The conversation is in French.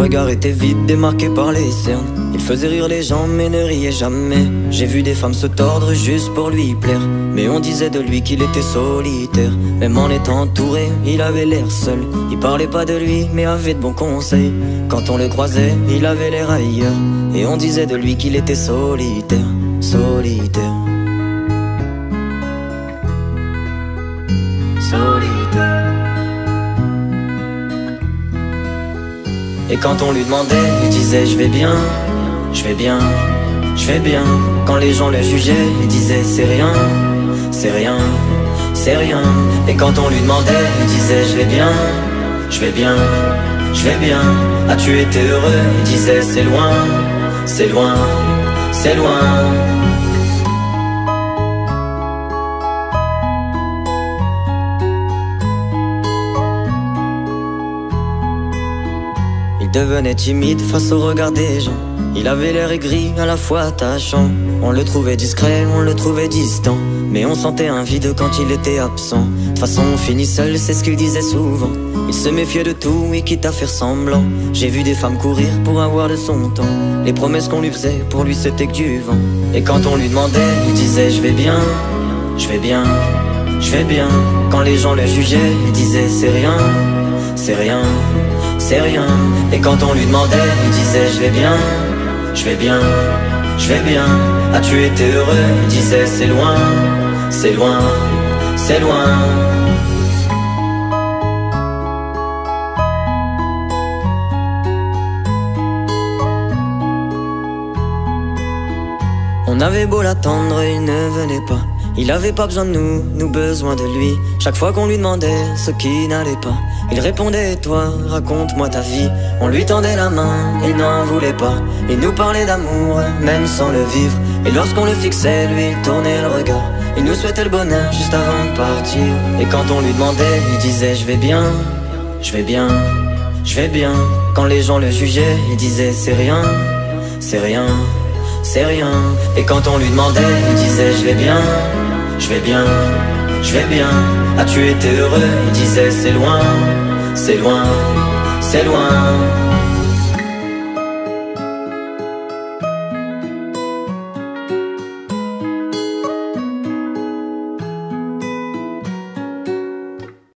regard était vide, démarqué par les cernes. Il faisait rire les gens mais ne riait jamais. J'ai vu des femmes se tordre juste pour lui plaire, mais on disait de lui qu'il était solitaire. Même en étant entouré, il avait l'air seul. Il parlait pas de lui mais avait de bons conseils. Quand on le croisait, il avait l'air ailleurs, et on disait de lui qu'il était solitaire, solitaire, solitaire. Et quand on lui demandait, il disait je vais bien, je vais bien, je vais bien. Quand les gens le jugeaient, il disait c'est rien, c'est rien, c'est rien. Et quand on lui demandait, il disait je vais bien, je vais bien, je vais bien. As-tu été heureux? Il disait c'est loin, c'est loin, c'est loin. Il devenait timide face au regard des gens. Il avait l'air aigri, à la fois attachant. On le trouvait discret, on le trouvait distant, mais on sentait un vide quand il était absent. De toute façon on finit seul, c'est ce qu'il disait souvent. Il se méfiait de tout et quitte à faire semblant. J'ai vu des femmes courir pour avoir de son temps. Les promesses qu'on lui faisait, pour lui c'était que du vent. Et quand on lui demandait, il disait je vais bien, je vais bien, je vais bien. Quand les gens le jugeaient, il disait c'est rien, c'est rien, c'est rien. Et quand on lui demandait, il disait je vais bien, je vais bien, je vais bien. As-tu été heureux? Il disait c'est loin, c'est loin, c'est loin. On avait beau l'attendre, il ne venait pas. Il avait pas besoin de nous, nous besoin de lui. Chaque fois qu'on lui demandait ce qui n'allait pas, il répondait toi, raconte-moi ta vie. On lui tendait la main, il n'en voulait pas. Il nous parlait d'amour, même sans le vivre. Et lorsqu'on le fixait, lui il tournait le regard. Il nous souhaitait le bonheur juste avant de partir. Et quand on lui demandait, il disait je vais bien, je vais bien, je vais bien. Quand les gens le jugeaient, il disait c'est rien, c'est rien, c'est rien. Et quand on lui demandait, il disait je vais bien, je vais bien, je vais bien. As-tu été heureux? Il disait c'est loin, c'est loin, c'est loin.